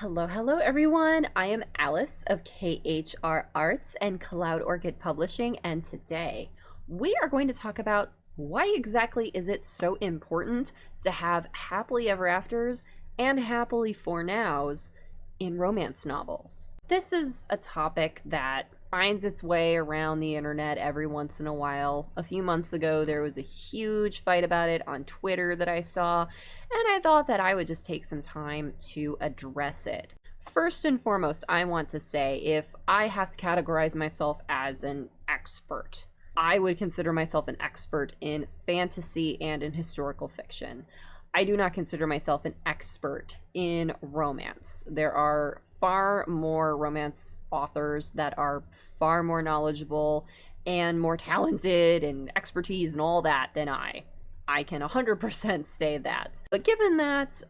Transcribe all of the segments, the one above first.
Hello everyone. I am Alice of KHR Arts and Cloud Orchid Publishing, and today we are going to talk about why exactly is it so important to have happily ever afters and happily for nows in romance novels. This is a topic that finds its way around the internet every once in a while. A few months ago, there was a huge fight about it on Twitter that I saw, and I thought that I would just take some time to address it. First and foremost, I want to say if I have to categorize myself as an expert, I would consider myself an expert in fantasy and in historical fiction. I do not consider myself an expert in romance. There are far more romance authors that are far more knowledgeable and more talented and expertise and all that than I. I can 100% say that. But given that,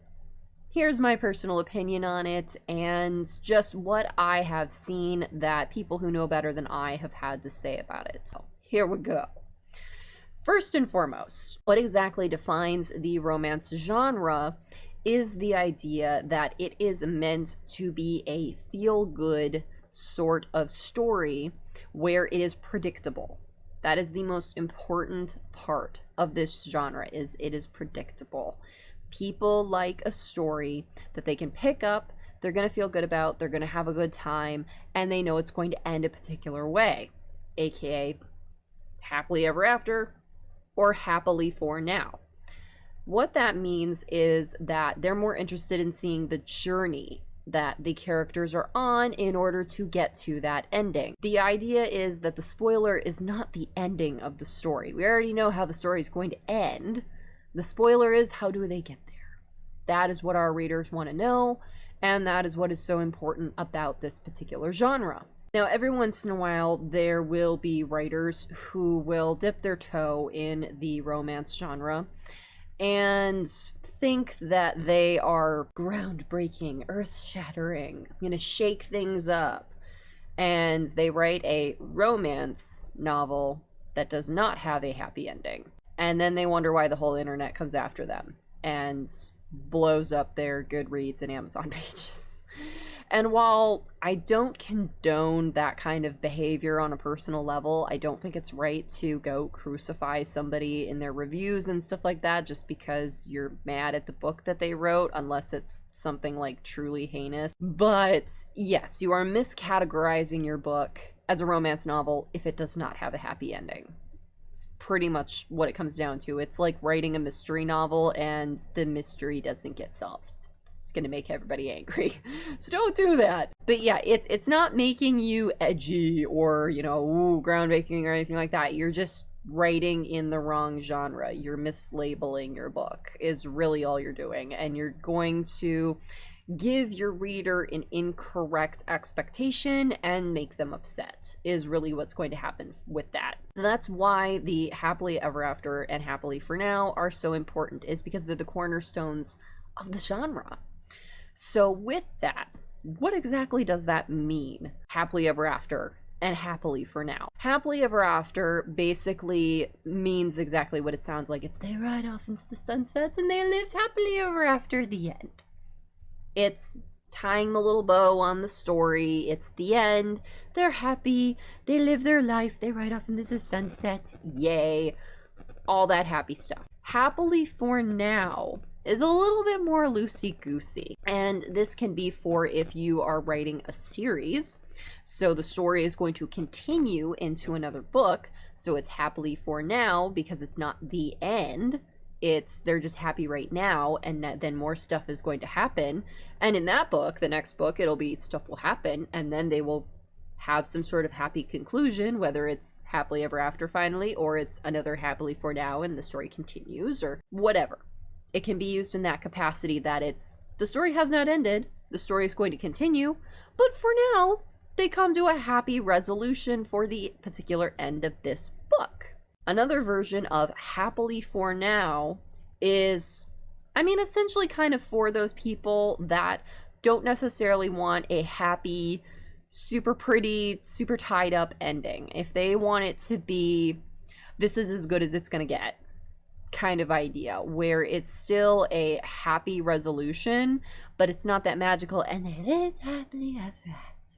here's my personal opinion on it and just what I have seen that people who know better than I have had to say about it. So here we go. First and foremost, what exactly defines the romance genre is the idea that it is meant to be a feel-good sort of story where it is predictable. That is the most important part of this genre, is it is predictable. People like a story that they can pick up, they're going to feel good about, they're going to have a good time, and they know it's going to end a particular way, aka happily ever after or happily for now. What that means is that they're more interested in seeing the journey that the characters are on in order to get to that ending. The idea is that the spoiler is not the ending of the story. We already know how the story is going to end. The spoiler is, how do they get there? That is what our readers want to know, and that is what is so important about this particular genre. Now, every once in a while, there will be writers who will dip their toe in the romance genre and think that they are groundbreaking, earth-shattering, gonna shake things up, and they write a romance novel that does not have a happy ending, and then they wonder why the whole internet comes after them and blows up their Goodreads and Amazon pages. And while I don't condone that kind of behavior on a personal level, I don't think it's right to go crucify somebody in their reviews and stuff like that just because you're mad at the book that they wrote, unless it's something like truly heinous. But yes, you are miscategorizing your book as a romance novel if it does not have a happy ending. It's pretty much what it comes down to. It's like writing a mystery novel and the mystery doesn't get solved. It's gonna make everybody angry. So don't do that. But yeah, it's not making you edgy or, you know, groundbreaking or anything like that. You're just writing in the wrong genre. You're mislabeling your book is really all you're doing, and you're going to give your reader an incorrect expectation and make them upset is really what's going to happen with that. So that's why the happily ever after and happily for now are so important, is because they're the cornerstones of the genre. So with that, what exactly does that mean? Happily ever after and happily for now. Happily ever after basically means exactly what it sounds like. It's they ride off into the sunset and they lived happily ever after the end. It's tying the little bow on the story. It's the end. They're happy. They live their life. They ride off into the sunset. Yay. All that happy stuff. Happily for now is a little bit more loosey-goosey, and this can be for if you are writing a series, so the story is going to continue into another book, so it's happily for now because it's not the end, they're just happy right now, and then more stuff is going to happen, and in that book, the next book, it'll be stuff will happen, and then they will have some sort of happy conclusion, whether it's happily ever after finally, or it's another happily for now and the story continues, or whatever. It can be used in that capacity that the story has not ended, the story is going to continue, but for now, they come to a happy resolution for the particular end of this book. Another version of happily for now is, essentially kind of for those people that don't necessarily want a happy, super pretty, super tied up ending. If they want it to be, this is as good as it's gonna get, kind of idea, where it's still a happy resolution, but it's not that magical and they lived happily ever after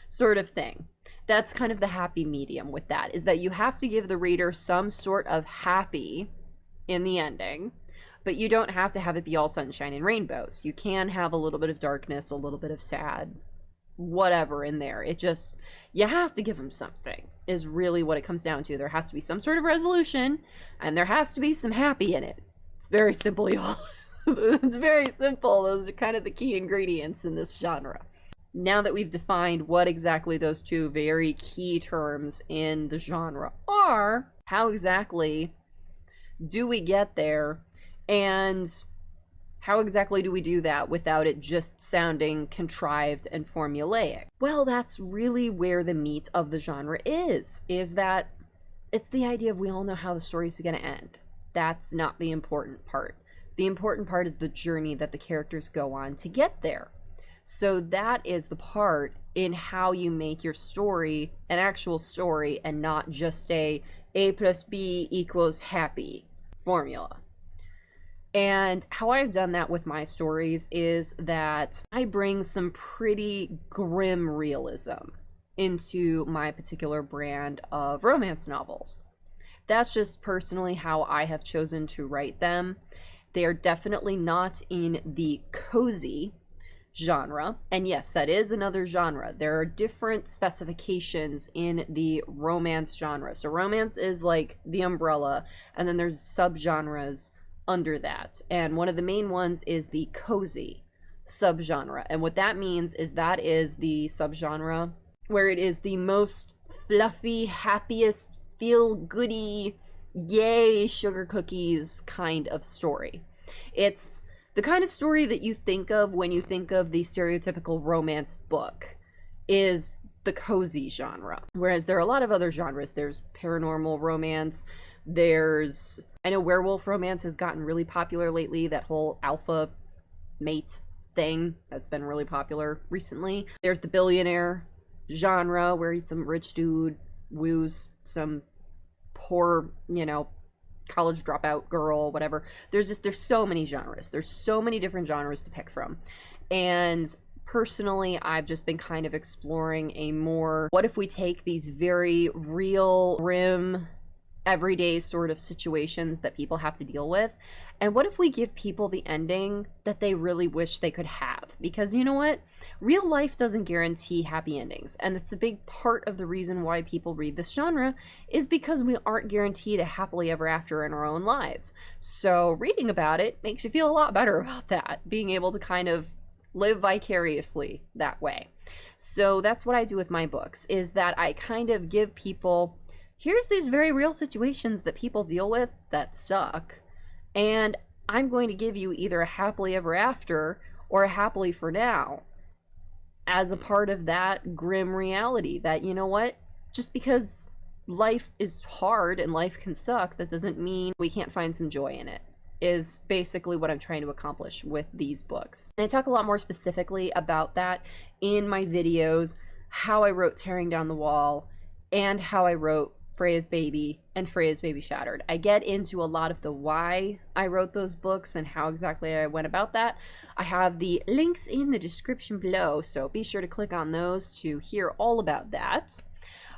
sort of thing. That's kind of the happy medium with that, is that you have to give the reader some sort of happy in the ending, but you don't have to have it be all sunshine and rainbows. You can have a little bit of darkness, a little bit of sad, whatever in there. It just, you have to give them something, is really what it comes down to. There has to be some sort of resolution, and there has to be some happy in it. It's very simple, y'all. It's very simple. Those are kind of the key ingredients in this genre. Now that we've defined what exactly those two very key terms in the genre are, how exactly do we get there, and how exactly do we do that without it just sounding contrived and formulaic? Well, that's really where the meat of the genre is that it's the idea of we all know how the story's going to end. That's not the important part. The important part is the journey that the characters go on to get there. So that is the part in how you make your story an actual story and not just a plus B equals happy formula. And how I've done that with my stories is that I bring some pretty grim realism into my particular brand of romance novels. That's just personally how I have chosen to write them. They are definitely not in the cozy genre. And yes, that is another genre. There are different specifications in the romance genre. So romance is like the umbrella, and then there's subgenres under that, and one of the main ones is the cozy subgenre. And what that means is that is the subgenre where it is the most fluffy, happiest, feel goody, yay sugar cookies kind of story. It's the kind of story that you think of when you think of the stereotypical romance book, is the cozy genre. Whereas there are a lot of other genres. There's paranormal romance, there's, I know werewolf romance has gotten really popular lately, that whole alpha mate thing that's been really popular recently. There's the billionaire genre where some rich dude woos some poor, college dropout girl, whatever. There's so many genres. There's so many different genres to pick from. And personally, I've just been kind of exploring a more, what if we take these very real, grim, everyday sort of situations that people have to deal with, and what if we give people the ending that they really wish they could have? Because you know what? Real life doesn't guarantee happy endings, and it's a big part of the reason why people read this genre, is because we aren't guaranteed a happily ever after in our own lives. So reading about it makes you feel a lot better about that, being able to kind of live vicariously that way. So that's what I do with my books, is that I kind of give people, here's these very real situations that people deal with that suck, and I'm going to give you either a happily ever after or a happily for now as a part of that grim reality, that, you know what, just because life is hard and life can suck, that doesn't mean we can't find some joy in it, is basically what I'm trying to accomplish with these books. And I talk a lot more specifically about that in my videos, how I wrote Tearing Down the Wall and how I wrote Freya's Baby and Freya's Baby Shattered. I get into a lot of the why I wrote those books and how exactly I went about that. I have the links in the description below, so be sure to click on those to hear all about that.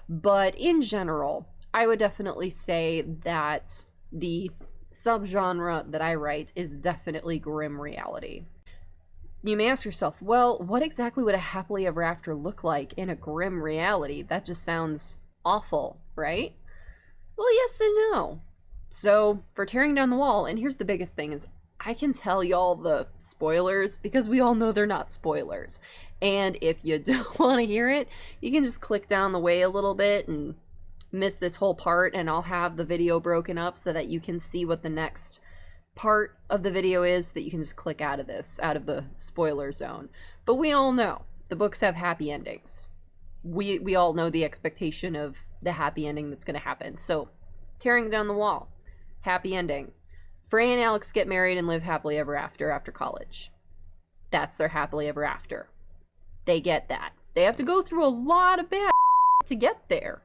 But in general, I would definitely say that the subgenre that I write is definitely grim reality. You may ask yourself, well, what exactly would a happily ever after look like in a grim reality? That just sounds awful, right? Well, yes and no. So for Tearing Down the Wall, and here's the biggest thing, is I can tell y'all the spoilers because we all know they're not spoilers. And if you don't want to hear it, you can just click down the way a little bit and miss this whole part, and I'll have the video broken up so that you can see what the next part of the video is, that you can just click out of this, out of the spoiler zone. But we all know the books have happy endings. We all know the expectation of the happy ending that's going to happen. So Tearing Down the Wall, happy ending. Freya and Alex get married and live happily ever after college. That's their happily ever after. They get that. They have to go through a lot of bad to get there,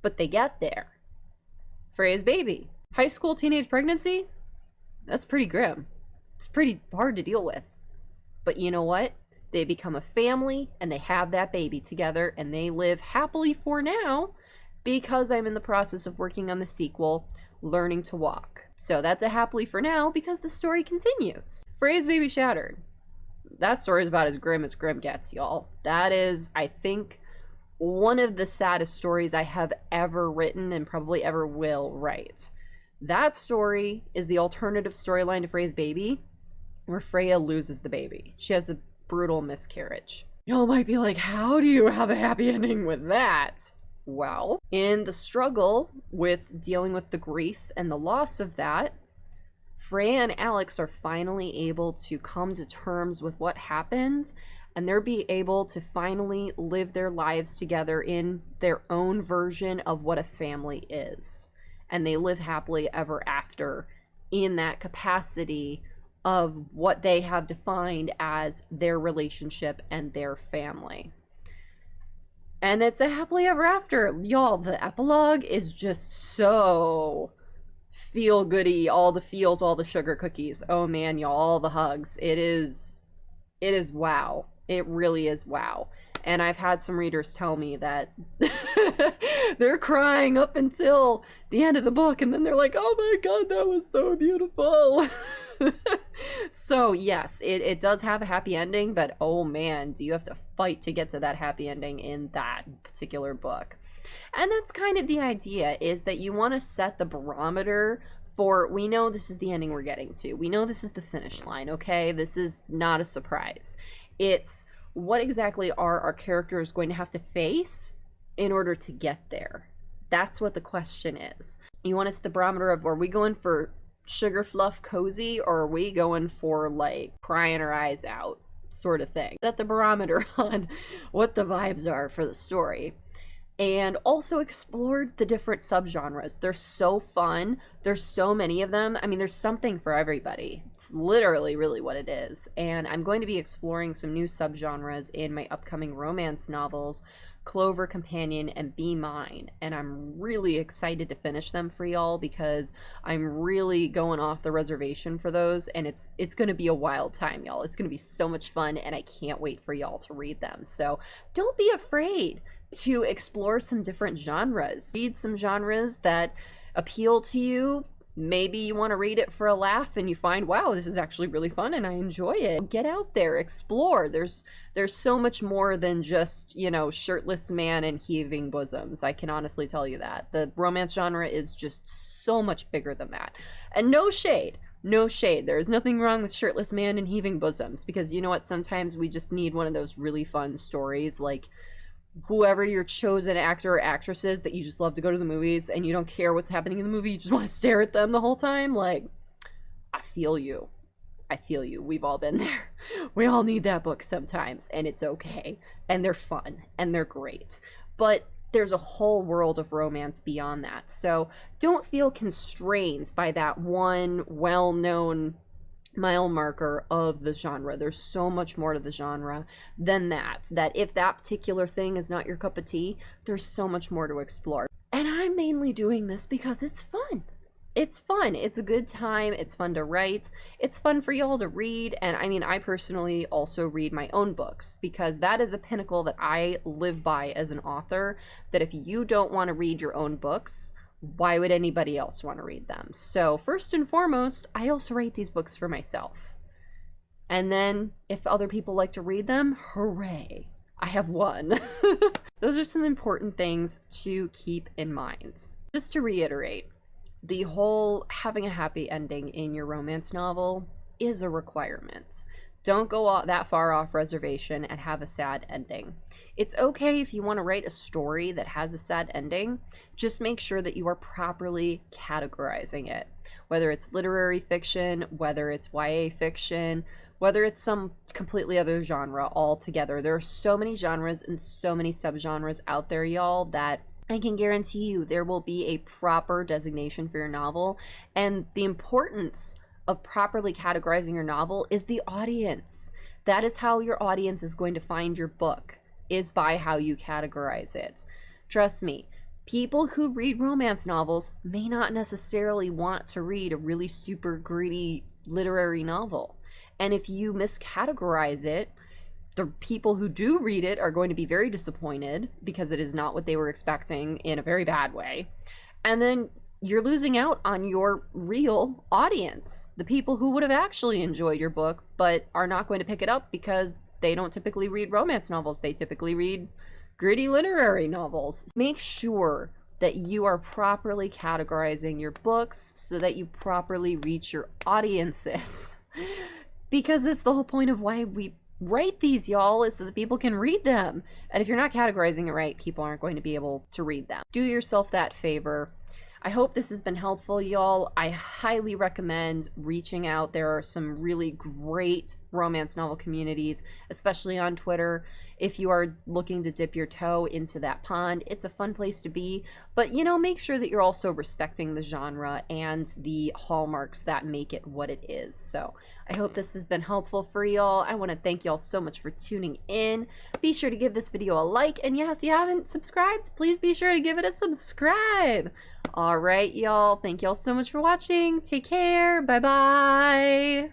but they get there. Freya's Baby, High school teenage pregnancy? That's pretty grim. It's pretty hard to deal with. But you know what? They become a family and they have that baby together and they live happily for now because I'm in the process of working on the sequel, Learning to Walk. So that's a happily for now because the story continues. Freja's baby shattered. That story is about as grim gets, y'all. That is, I think, one of the saddest stories I have ever written and probably ever will write. That story is the alternative storyline to Freja's baby, where Freja loses the baby. She has a brutal miscarriage. Y'all might be like, how do you have a happy ending with that? Well, in the struggle with dealing with the grief and the loss of that, Freja and Alex are finally able to come to terms with what happened, and they're be able to finally live their lives together in their own version of what a family is. And they live happily ever after in that capacity of what they have defined as their relationship and their family. And it's a happily ever after. Y'all, the epilogue is just so feel goody, all the feels, all the sugar cookies. Oh man, y'all, all the hugs. It is wow. It really is wow. And I've had some readers tell me that they're crying up until the end of the book, and then they're like, oh my god, that was so beautiful. So yes, it does have a happy ending, but oh man, do you have to fight to get to that happy ending in that particular book. And that's kind of the idea, is that you want to set the barometer for, we know this is the ending we're getting to. We know this is the finish line, okay? This is not a surprise. It's what exactly are our characters going to have to face in order to get there? That's what the question is. You want to set the barometer of, are we going for sugar fluff cozy, or are we going for like crying our eyes out sort of thing? Set the barometer on what the vibes are for the story. And also explored the different subgenres. They're so fun. There's so many of them. I mean, there's something for everybody. It's literally really what it is. And I'm going to be exploring some new subgenres in my upcoming romance novels, Clover Companion and Be Mine. And I'm really excited to finish them for y'all because I'm really going off the reservation for those. And it's going to be a wild time, y'all. It's going to be so much fun, and I can't wait for y'all to read them. So don't be afraid to explore some different genres. Read some genres that appeal to you. Maybe you want to read it for a laugh and you find, wow, this is actually really fun and I enjoy it. Get out there, explore. There's so much more than just, you know, shirtless man and heaving bosoms. I can honestly tell you that. The romance genre is just so much bigger than that. And no shade. No shade. There is nothing wrong with shirtless man and heaving bosoms, because you know what? Sometimes we just need one of those really fun stories, like whoever your chosen actor or actress is that you just love to go to the movies and you don't care what's happening in the movie, you just want to stare at them the whole time. Like, I feel you. I feel you. We've all been there. We all need that book sometimes, and it's okay. And they're fun and they're great. But there's a whole world of romance beyond that. So don't feel constrained by that one well-known mile marker of the genre. There's so much more to the genre than that if that particular thing is not your cup of tea, there's so much more to explore. And I'm mainly doing this because it's fun. It's fun. It's a good time. It's fun to write. It's fun for y'all to read. And I mean, I personally also read my own books, because that is a pinnacle that I live by as an author, that if you don't want to read your own books, why would anybody else want to read them? So first and foremost, I also write these books for myself. And then if other people like to read them, hooray, I have won. Those are some important things to keep in mind. Just to reiterate, the whole having a happy ending in your romance novel is a requirement. Don't go that far off reservation and have a sad ending. It's okay if you want to write a story that has a sad ending. Just make sure that you are properly categorizing it. Whether it's literary fiction, whether it's YA fiction, whether it's some completely other genre altogether. There are so many genres and so many subgenres out there, y'all, that I can guarantee you there will be a proper designation for your novel. And the importance of properly categorizing your novel is the audience. That is how your audience is going to find your book, is by how you categorize it. Trust me, People who read romance novels may not necessarily want to read a really super gritty literary novel. And if you miscategorize it, the people who do read it are going to be very disappointed because it is not what they were expecting in a very bad way. And then you're losing out on your real audience, the people who would have actually enjoyed your book but are not going to pick it up because they don't typically read romance novels. They typically read gritty literary novels. Make sure that you are properly categorizing your books so that you properly reach your audiences. Because that's the whole point of why we write these, y'all, is so that people can read them. And if you're not categorizing it right, people aren't going to be able to read them. Do yourself that favor. I hope this has been helpful, y'all. I highly recommend reaching out. There are some really great romance novel communities, especially on Twitter. If you are looking to dip your toe into that pond, it's a fun place to be. But, you know, make sure that you're also respecting the genre and the hallmarks that make it what it is. So I hope this has been helpful for y'all. I want to thank y'all so much for tuning in. Be sure to give this video a like. And yeah, if you haven't subscribed, please be sure to give it a subscribe. All right, y'all. Thank y'all so much for watching. Take care. Bye-bye.